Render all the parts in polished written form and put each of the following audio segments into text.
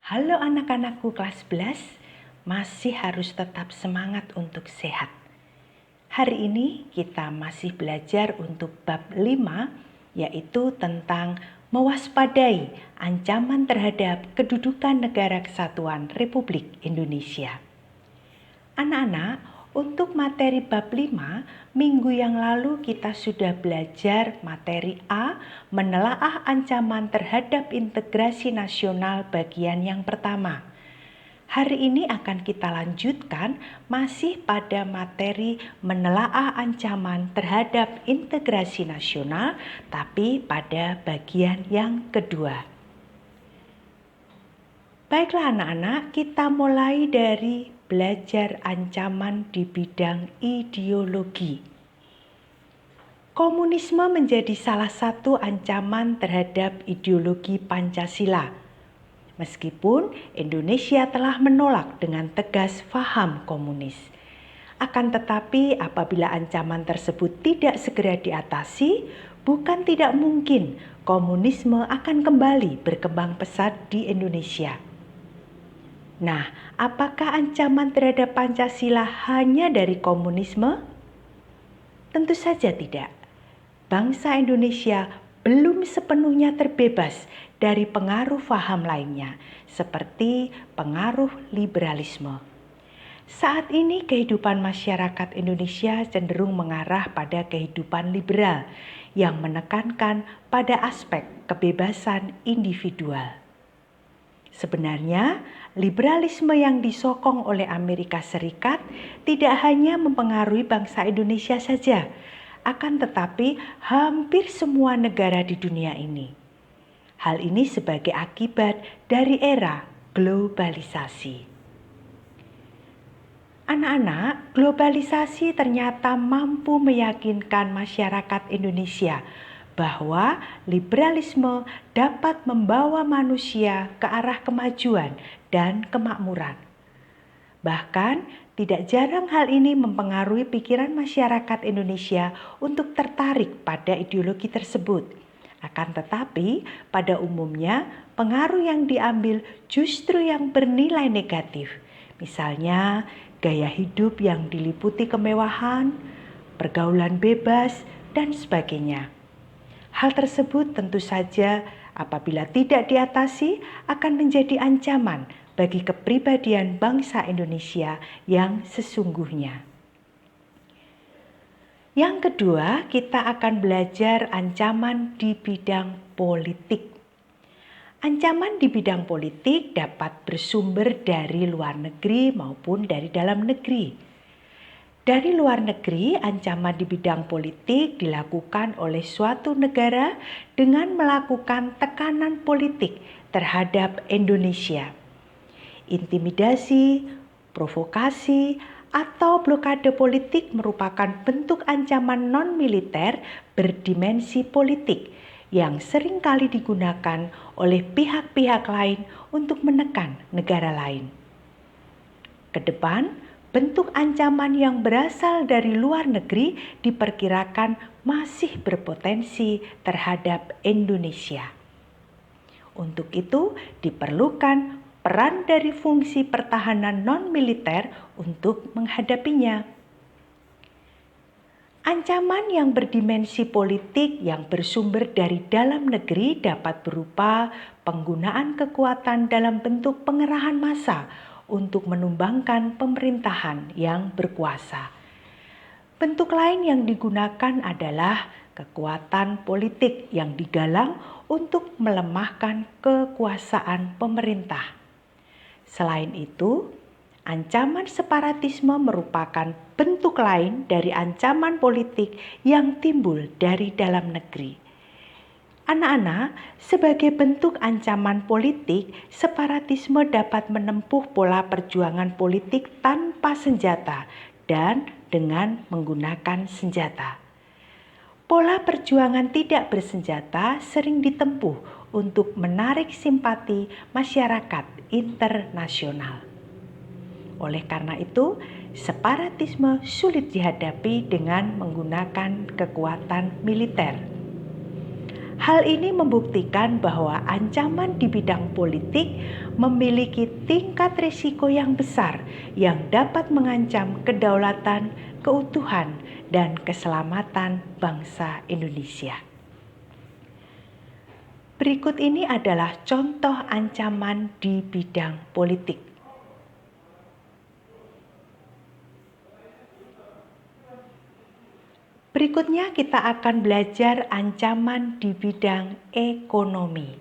Halo anak-anakku kelas 11, masih harus tetap semangat untuk sehat. Hari ini kita masih belajar untuk bab 5, yaitu tentang mewaspadai ancaman terhadap kedudukan Negara Kesatuan Republik Indonesia. Anak-anak, untuk materi bab 5, minggu yang lalu kita sudah belajar materi A, menelaah ancaman terhadap integrasi nasional bagian yang pertama. Hari ini akan kita lanjutkan masih pada materi menelaah ancaman terhadap integrasi nasional, tapi pada bagian yang kedua. Baiklah anak-anak, kita mulai dari belajar ancaman di bidang ideologi. Komunisme menjadi salah satu ancaman terhadap ideologi Pancasila. Meskipun Indonesia telah menolak dengan tegas faham komunis. Akan tetapi apabila ancaman tersebut tidak segera diatasi, bukan tidak mungkin komunisme akan kembali berkembang pesat di Indonesia. Nah, apakah ancaman terhadap Pancasila hanya dari komunisme? Tentu saja tidak. Bangsa Indonesia belum sepenuhnya terbebas dari pengaruh faham lainnya, seperti pengaruh liberalisme. Saat ini kehidupan masyarakat Indonesia cenderung mengarah pada kehidupan liberal yang menekankan pada aspek kebebasan individual. Sebenarnya, liberalisme yang disokong oleh Amerika Serikat tidak hanya mempengaruhi bangsa Indonesia saja, akan tetapi hampir semua negara di dunia ini. Hal ini sebagai akibat dari era globalisasi. Anak-anak, globalisasi ternyata mampu meyakinkan masyarakat Indonesia bahwa liberalisme dapat membawa manusia ke arah kemajuan dan kemakmuran. Bahkan, tidak jarang hal ini mempengaruhi pikiran masyarakat Indonesia untuk tertarik pada ideologi tersebut. Akan tetapi, pada umumnya pengaruh yang diambil justru yang bernilai negatif. Misalnya, gaya hidup yang diliputi kemewahan, pergaulan bebas, dan sebagainya. Hal tersebut tentu saja apabila tidak diatasi akan menjadi ancaman bagi kepribadian bangsa Indonesia yang sesungguhnya. Yang kedua, kita akan belajar ancaman di bidang politik. Ancaman di bidang politik dapat bersumber dari luar negeri maupun dari dalam negeri. Dari luar negeri, ancaman di bidang politik dilakukan oleh suatu negara dengan melakukan tekanan politik terhadap Indonesia. Intimidasi, provokasi, atau blokade politik merupakan bentuk ancaman non-militer berdimensi politik yang seringkali digunakan oleh pihak-pihak lain untuk menekan negara lain. Kedepan, bentuk ancaman yang berasal dari luar negeri diperkirakan masih berpotensi terhadap Indonesia. Untuk itu, diperlukan peran dari fungsi pertahanan non-militer untuk menghadapinya. Ancaman yang berdimensi politik yang bersumber dari dalam negeri dapat berupa penggunaan kekuatan dalam bentuk pengerahan massa untuk menumbangkan pemerintahan yang berkuasa. Bentuk lain yang digunakan adalah kekuatan politik yang digalang untuk melemahkan kekuasaan pemerintah. Selain itu, ancaman separatisme merupakan bentuk lain dari ancaman politik yang timbul dari dalam negeri. Anak-anak, sebagai bentuk ancaman politik, separatisme dapat menempuh pola perjuangan politik tanpa senjata dan dengan menggunakan senjata. Pola perjuangan tidak bersenjata sering ditempuh untuk menarik simpati masyarakat internasional. Oleh karena itu, separatisme sulit dihadapi dengan menggunakan kekuatan militer. Hal ini membuktikan bahwa ancaman di bidang politik memiliki tingkat risiko yang besar yang dapat mengancam kedaulatan, keutuhan, dan keselamatan bangsa Indonesia. Berikut ini adalah contoh ancaman di bidang politik. Berikutnya kita akan belajar ancaman di bidang ekonomi.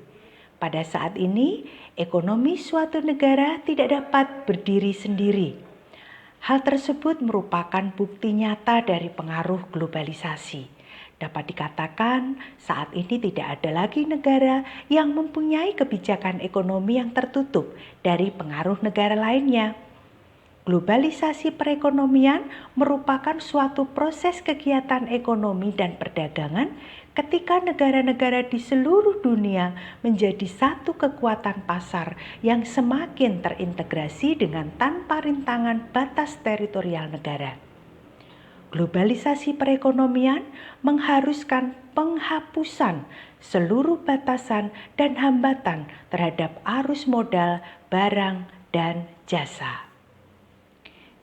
Pada saat ini, ekonomi suatu negara tidak dapat berdiri sendiri. Hal tersebut merupakan bukti nyata dari pengaruh globalisasi. Dapat dikatakan saat ini tidak ada lagi negara yang mempunyai kebijakan ekonomi yang tertutup dari pengaruh negara lainnya. Globalisasi perekonomian merupakan suatu proses kegiatan ekonomi dan perdagangan ketika negara-negara di seluruh dunia menjadi satu kekuatan pasar yang semakin terintegrasi dengan tanpa rintangan batas teritorial negara. Globalisasi perekonomian mengharuskan penghapusan seluruh batasan dan hambatan terhadap arus modal, barang, dan jasa.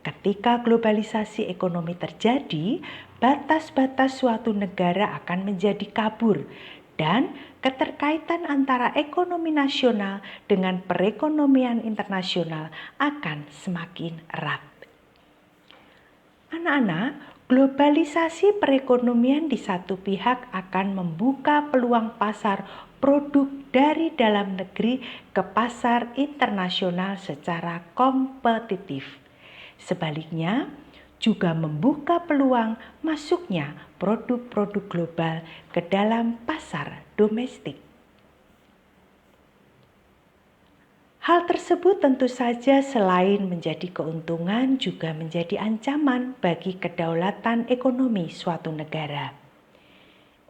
Ketika globalisasi ekonomi terjadi, batas-batas suatu negara akan menjadi kabur dan keterkaitan antara ekonomi nasional dengan perekonomian internasional akan semakin erat. Anak-anak, globalisasi perekonomian di satu pihak akan membuka peluang pasar produk dari dalam negeri ke pasar internasional secara kompetitif. Sebaliknya, juga membuka peluang masuknya produk-produk global ke dalam pasar domestik. Hal tersebut tentu saja selain menjadi keuntungan juga menjadi ancaman bagi kedaulatan ekonomi suatu negara.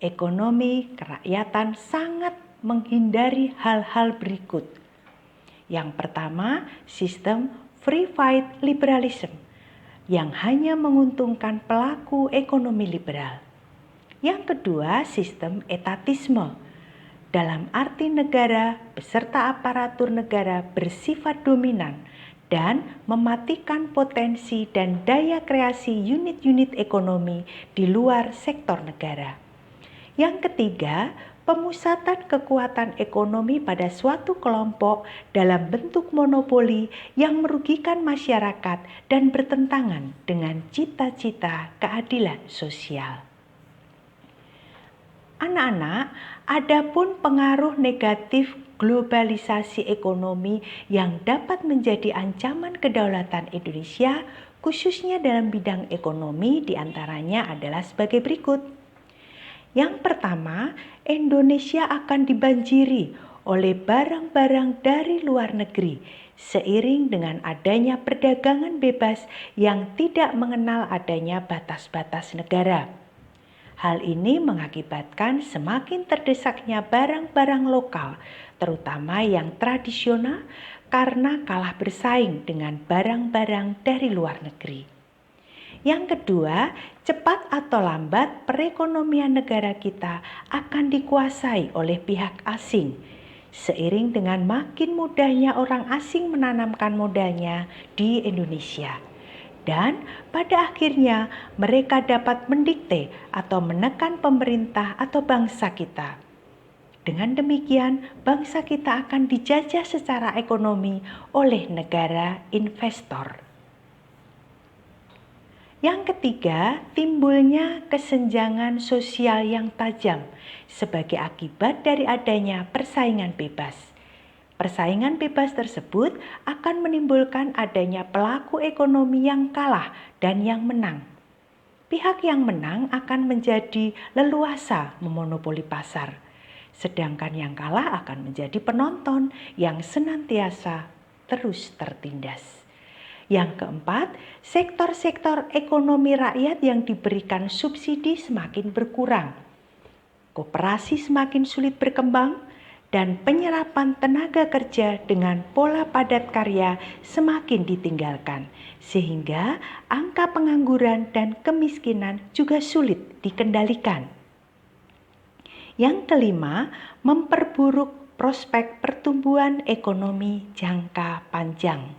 Ekonomi kerakyatan sangat menghindari hal-hal berikut. Yang pertama, sistem free fight liberalism yang hanya menguntungkan pelaku ekonomi liberal. Yang kedua, sistem etatisme. Dalam arti negara beserta aparatur negara bersifat dominan dan mematikan potensi dan daya kreasi unit-unit ekonomi di luar sektor negara. Yang ketiga, pemusatan kekuatan ekonomi pada suatu kelompok dalam bentuk monopoli yang merugikan masyarakat dan bertentangan dengan cita-cita keadilan sosial. Anak-anak, adapun pengaruh negatif globalisasi ekonomi yang dapat menjadi ancaman kedaulatan Indonesia, khususnya dalam bidang ekonomi, diantaranya adalah sebagai berikut. Yang pertama, Indonesia akan dibanjiri oleh barang-barang dari luar negeri, seiring dengan adanya perdagangan bebas yang tidak mengenal adanya batas-batas negara. Hal ini mengakibatkan semakin terdesaknya barang-barang lokal, terutama yang tradisional, karena kalah bersaing dengan barang-barang dari luar negeri. Yang kedua, cepat atau lambat perekonomian negara kita akan dikuasai oleh pihak asing, seiring dengan makin mudahnya orang asing menanamkan modalnya di Indonesia. Dan pada akhirnya mereka dapat mendikte atau menekan pemerintah atau bangsa kita. Dengan demikian, bangsa kita akan dijajah secara ekonomi oleh negara investor. Yang ketiga, timbulnya kesenjangan sosial yang tajam sebagai akibat dari adanya persaingan bebas. Persaingan bebas tersebut akan menimbulkan adanya pelaku ekonomi yang kalah dan yang menang. Pihak yang menang akan menjadi leluasa memonopoli pasar, sedangkan yang kalah akan menjadi penonton yang senantiasa terus tertindas. Yang keempat, sektor-sektor ekonomi rakyat yang diberikan subsidi semakin berkurang. Koperasi semakin sulit berkembang, dan penyerapan tenaga kerja dengan pola padat karya semakin ditinggalkan, sehingga angka pengangguran dan kemiskinan juga sulit dikendalikan. Yang kelima, memperburuk prospek pertumbuhan ekonomi jangka panjang.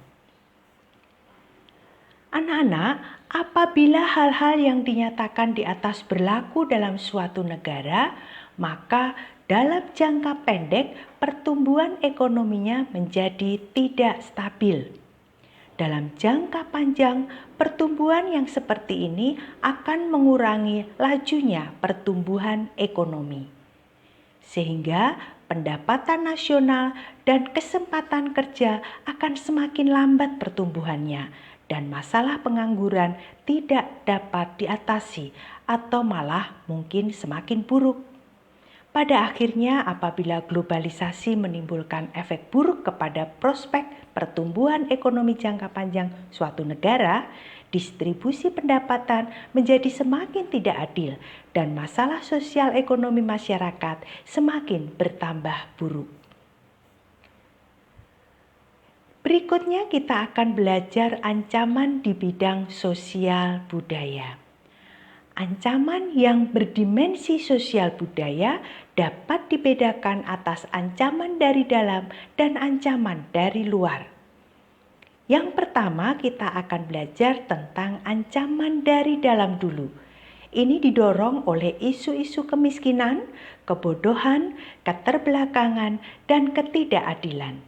Anak-anak, apabila hal-hal yang dinyatakan di atas berlaku dalam suatu negara, maka dalam jangka pendek pertumbuhan ekonominya menjadi tidak stabil. Dalam jangka panjang, pertumbuhan yang seperti ini akan mengurangi lajunya pertumbuhan ekonomi, sehingga pendapatan nasional dan kesempatan kerja akan semakin lambat pertumbuhannya, dan masalah pengangguran tidak dapat diatasi atau malah mungkin semakin buruk. Pada akhirnya, apabila globalisasi menimbulkan efek buruk kepada prospek pertumbuhan ekonomi jangka panjang suatu negara, distribusi pendapatan menjadi semakin tidak adil dan masalah sosial ekonomi masyarakat semakin bertambah buruk. Berikutnya kita akan belajar ancaman di bidang sosial budaya. Ancaman yang berdimensi sosial budaya dapat dibedakan atas ancaman dari dalam dan ancaman dari luar. Yang pertama, kita akan belajar tentang ancaman dari dalam dulu. Ini didorong oleh isu-isu kemiskinan, kebodohan, keterbelakangan, dan ketidakadilan.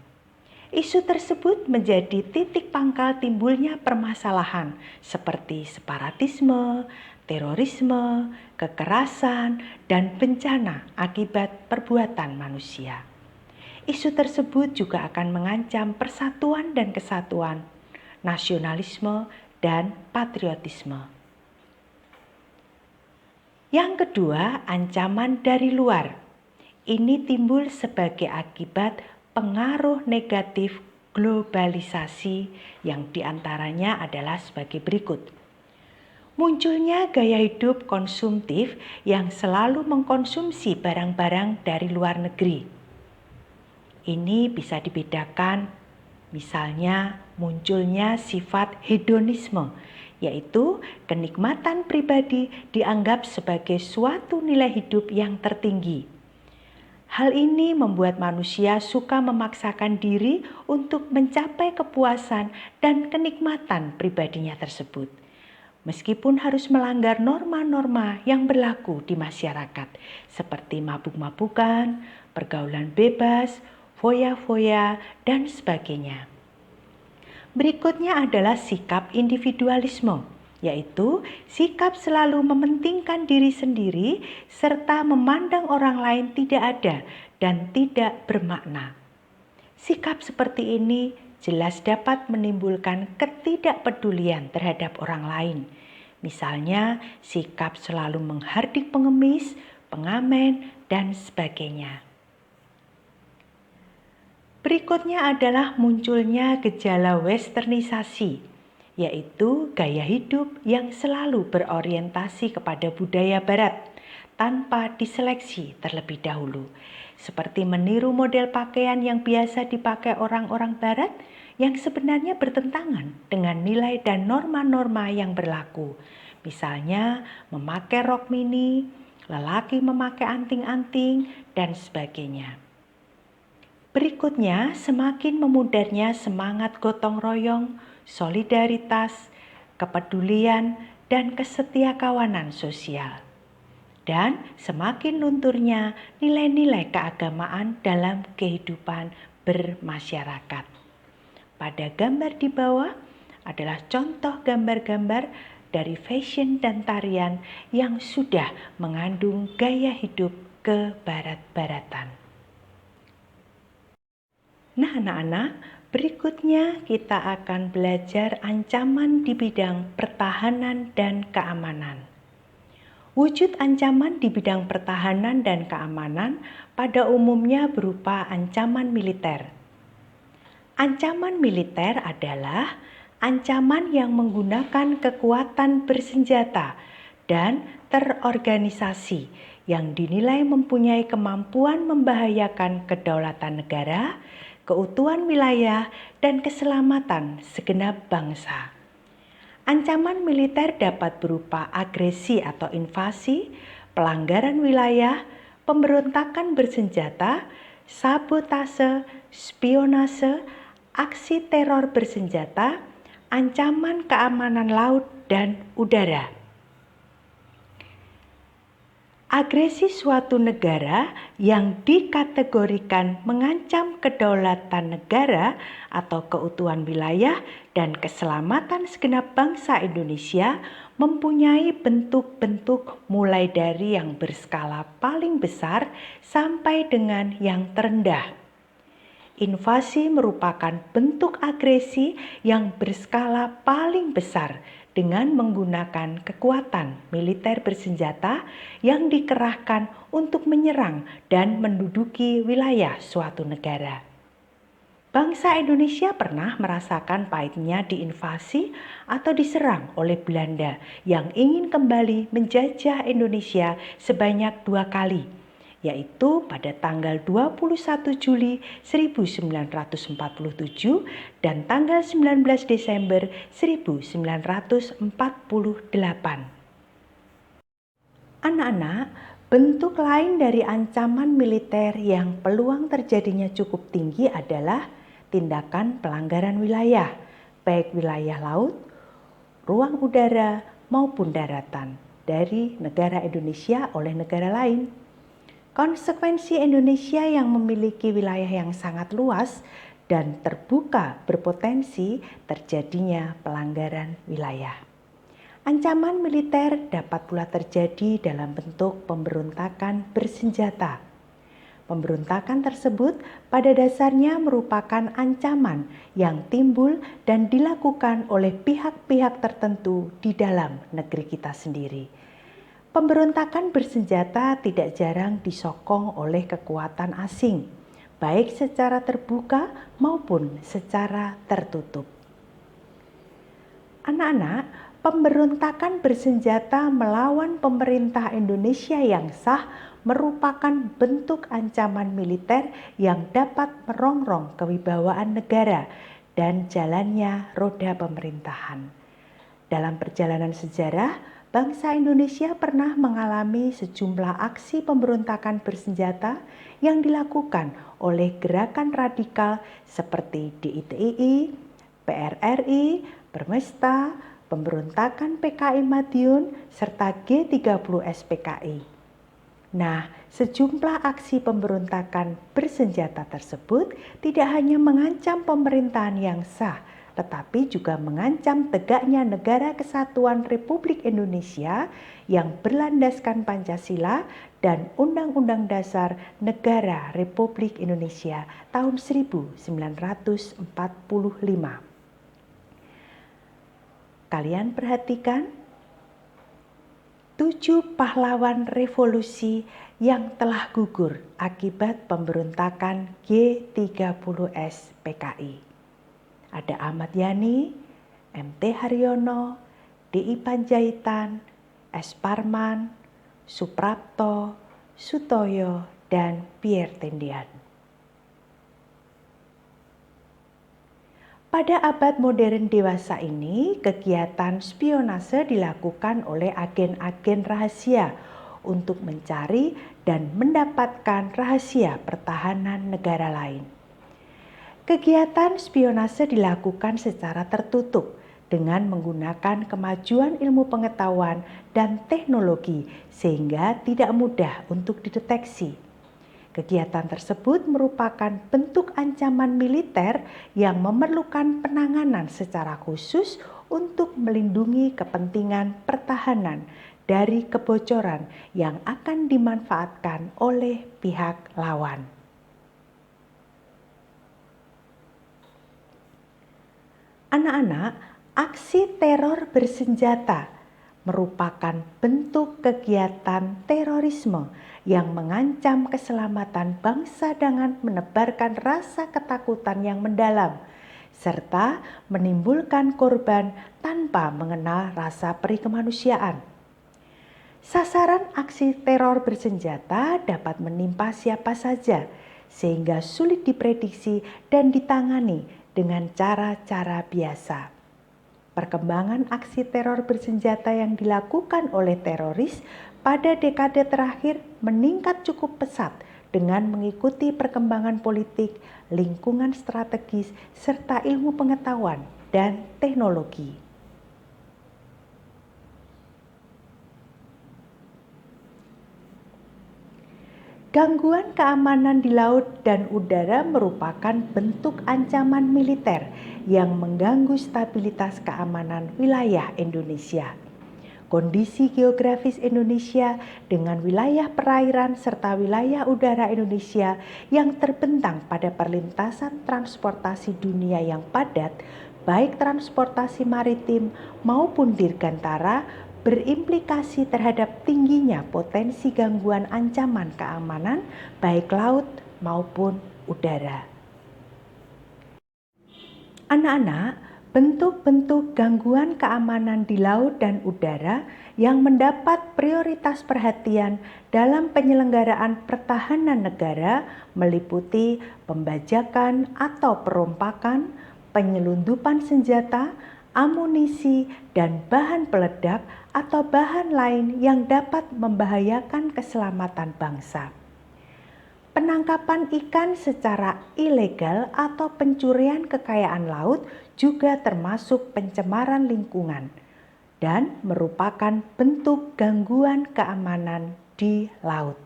Isu tersebut menjadi titik pangkal timbulnya permasalahan seperti separatisme, terorisme, kekerasan, dan bencana akibat perbuatan manusia. Isu tersebut juga akan mengancam persatuan dan kesatuan, nasionalisme, dan patriotisme. Yang kedua, ancaman dari luar. Ini timbul sebagai akibat pengaruh negatif globalisasi yang diantaranya adalah sebagai berikut. Munculnya gaya hidup konsumtif yang selalu mengkonsumsi barang-barang dari luar negeri. Ini bisa dibedakan, misalnya munculnya sifat hedonisme, yaitu kenikmatan pribadi dianggap sebagai suatu nilai hidup yang tertinggi. Hal ini membuat manusia suka memaksakan diri untuk mencapai kepuasan dan kenikmatan pribadinya tersebut, meskipun harus melanggar norma-norma yang berlaku di masyarakat, seperti mabuk-mabukan, pergaulan bebas, foya-foya, dan sebagainya. Berikutnya adalah sikap individualisme, yaitu sikap selalu mementingkan diri sendiri serta memandang orang lain tidak ada dan tidak bermakna. Sikap seperti ini jelas dapat menimbulkan ketidakpedulian terhadap orang lain. Misalnya, sikap selalu menghardik pengemis, pengamen, dan sebagainya. Berikutnya adalah munculnya gejala westernisasi, yaitu gaya hidup yang selalu berorientasi kepada budaya barat tanpa diseleksi terlebih dahulu, seperti meniru model pakaian yang biasa dipakai orang-orang barat yang sebenarnya bertentangan dengan nilai dan norma-norma yang berlaku. Misalnya memakai rok mini, lelaki memakai anting-anting, dan sebagainya. Berikutnya, semakin memudarnya semangat gotong royong, solidaritas, kepedulian, dan kesetiakawanan sosial. Dan semakin lunturnya nilai-nilai keagamaan dalam kehidupan bermasyarakat. Pada gambar di bawah adalah contoh gambar-gambar dari fashion dan tarian yang sudah mengandung gaya hidup kebarat-baratan. Nah, anak-anak, berikutnya kita akan belajar ancaman di bidang pertahanan dan keamanan. Wujud ancaman di bidang pertahanan dan keamanan pada umumnya berupa ancaman militer. Ancaman militer adalah ancaman yang menggunakan kekuatan bersenjata dan terorganisasi yang dinilai mempunyai kemampuan membahayakan kedaulatan negara, keutuhan wilayah, dan keselamatan segenap bangsa. Ancaman militer dapat berupa agresi atau invasi, pelanggaran wilayah, pemberontakan bersenjata, sabotase, spionase, aksi teror bersenjata, ancaman keamanan laut dan udara. Agresi suatu negara yang dikategorikan mengancam kedaulatan negara atau keutuhan wilayah dan keselamatan segenap bangsa Indonesia mempunyai bentuk-bentuk mulai dari yang berskala paling besar sampai dengan yang terendah. Invasi merupakan bentuk agresi yang berskala paling besar dengan menggunakan kekuatan militer bersenjata yang dikerahkan untuk menyerang dan menduduki wilayah suatu negara. Bangsa Indonesia pernah merasakan pahitnya diinvasi atau diserang oleh Belanda yang ingin kembali menjajah Indonesia sebanyak 2 kali, yaitu pada tanggal 21 Juli 1947 dan tanggal 19 Desember 1948. Anak-anak, bentuk lain dari ancaman militer yang peluang terjadinya cukup tinggi adalah tindakan pelanggaran wilayah, baik wilayah laut, ruang udara, maupun daratan dari negara Indonesia oleh negara lain. Konsekuensi Indonesia yang memiliki wilayah yang sangat luas dan terbuka berpotensi terjadinya pelanggaran wilayah. Ancaman militer dapat pula terjadi dalam bentuk pemberontakan bersenjata. Pemberontakan tersebut pada dasarnya merupakan ancaman yang timbul dan dilakukan oleh pihak-pihak tertentu di dalam negeri kita sendiri. Pemberontakan bersenjata tidak jarang disokong oleh kekuatan asing, baik secara terbuka maupun secara tertutup. Anak-anak, pemberontakan bersenjata melawan pemerintah Indonesia yang sah merupakan bentuk ancaman militer yang dapat merongrong kewibawaan negara dan jalannya roda pemerintahan. Dalam perjalanan sejarah, bangsa Indonesia pernah mengalami sejumlah aksi pemberontakan bersenjata yang dilakukan oleh gerakan radikal seperti DITII, PRRI, Permesta, pemberontakan PKI Madiun, serta G30 SPKI. Nah, sejumlah aksi pemberontakan bersenjata tersebut tidak hanya mengancam pemerintahan yang sah, tetapi juga mengancam tegaknya Negara Kesatuan Republik Indonesia yang berlandaskan Pancasila dan Undang-Undang Dasar Negara Republik Indonesia tahun 1945. Kalian perhatikan 7 pahlawan revolusi yang telah gugur akibat pemberontakan G30S PKI. Ada Ahmad Yani, MT Haryono, DI Panjaitan, S. Parman, Suprapto, Sutoyo, dan Pierre Tendian. Pada abad modern dewasa ini, kegiatan spionase dilakukan oleh agen-agen rahasia untuk mencari dan mendapatkan rahasia pertahanan negara lain. Kegiatan spionase dilakukan secara tertutup dengan menggunakan kemajuan ilmu pengetahuan dan teknologi sehingga tidak mudah untuk dideteksi. Kegiatan tersebut merupakan bentuk ancaman militer yang memerlukan penanganan secara khusus untuk melindungi kepentingan pertahanan dari kebocoran yang akan dimanfaatkan oleh pihak lawan. Anak-anak, aksi teror bersenjata merupakan bentuk kegiatan terorisme yang mengancam keselamatan bangsa dengan menebarkan rasa ketakutan yang mendalam, serta menimbulkan korban tanpa mengenal rasa perih kemanusiaan. Sasaran aksi teror bersenjata dapat menimpa siapa saja, sehingga sulit diprediksi dan ditangani dengan cara-cara biasa. Perkembangan aksi teror bersenjata yang dilakukan oleh teroris pada dekade terakhir meningkat cukup pesat dengan mengikuti perkembangan politik, lingkungan strategis, serta ilmu pengetahuan dan teknologi. Gangguan keamanan di laut dan udara merupakan bentuk ancaman militer yang mengganggu stabilitas keamanan wilayah Indonesia. Kondisi geografis Indonesia dengan wilayah perairan serta wilayah udara Indonesia yang terbentang pada perlintasan transportasi dunia yang padat, baik transportasi maritim maupun dirgantara, berimplikasi terhadap tingginya potensi gangguan ancaman keamanan baik laut maupun udara. Anak-anak, bentuk-bentuk gangguan keamanan di laut dan udara yang mendapat prioritas perhatian dalam penyelenggaraan pertahanan negara meliputi pembajakan atau perompakan, penyelundupan senjata, amunisi, dan bahan peledak atau bahan lain yang dapat membahayakan keselamatan bangsa. Penangkapan ikan secara ilegal atau pencurian kekayaan laut juga termasuk pencemaran lingkungan dan merupakan bentuk gangguan keamanan di laut.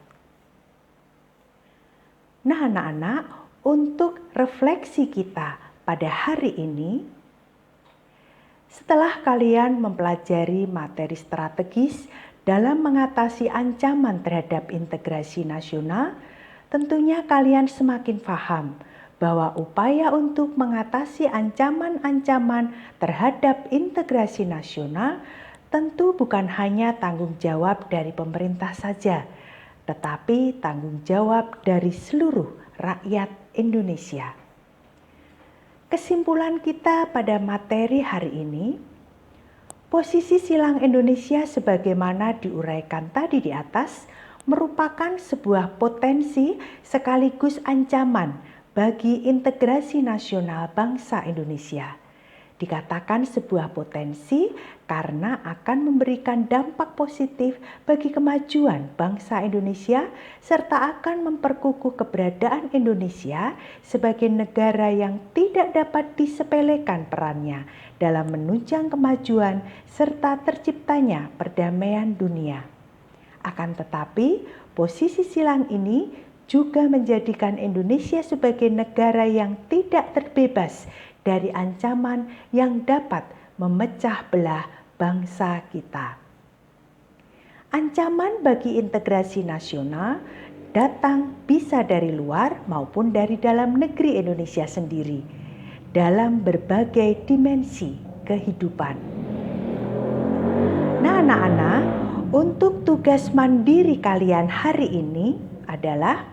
Nah, anak-anak, untuk refleksi kita pada hari ini, setelah kalian mempelajari materi strategis dalam mengatasi ancaman terhadap integrasi nasional, tentunya kalian semakin paham bahwa upaya untuk mengatasi ancaman-ancaman terhadap integrasi nasional tentu bukan hanya tanggung jawab dari pemerintah saja, tetapi tanggung jawab dari seluruh rakyat Indonesia. Kesimpulan kita pada materi hari ini, posisi silang Indonesia sebagaimana diuraikan tadi di atas merupakan sebuah potensi sekaligus ancaman bagi integrasi nasional bangsa Indonesia. Dikatakan sebuah potensi karena akan memberikan dampak positif bagi kemajuan bangsa Indonesia serta akan memperkukuh keberadaan Indonesia sebagai negara yang tidak dapat disepelekan perannya dalam menunjang kemajuan serta terciptanya perdamaian dunia. Akan tetapi, posisi silang ini juga menjadikan Indonesia sebagai negara yang tidak terbebas dari ancaman yang dapat memecah belah bangsa kita. Ancaman bagi integrasi nasional datang bisa dari luar maupun dari dalam negeri Indonesia sendiri dalam berbagai dimensi kehidupan. Nah, anak-anak, untuk tugas mandiri kalian hari ini adalah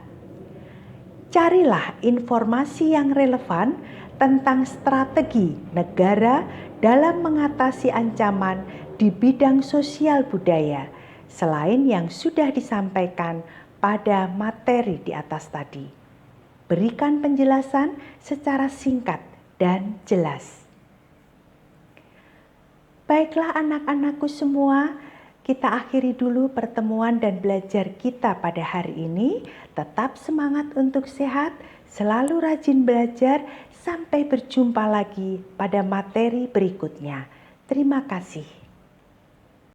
carilah informasi yang relevan tentang strategi negara dalam mengatasi ancaman di bidang sosial budaya, selain yang sudah disampaikan pada materi di atas tadi. Berikan penjelasan secara singkat dan jelas. Baiklah anak-anakku semua, kita akhiri dulu pertemuan dan belajar kita pada hari ini. Tetap semangat untuk sehat, selalu rajin belajar, sampai berjumpa lagi pada materi berikutnya. Terima kasih.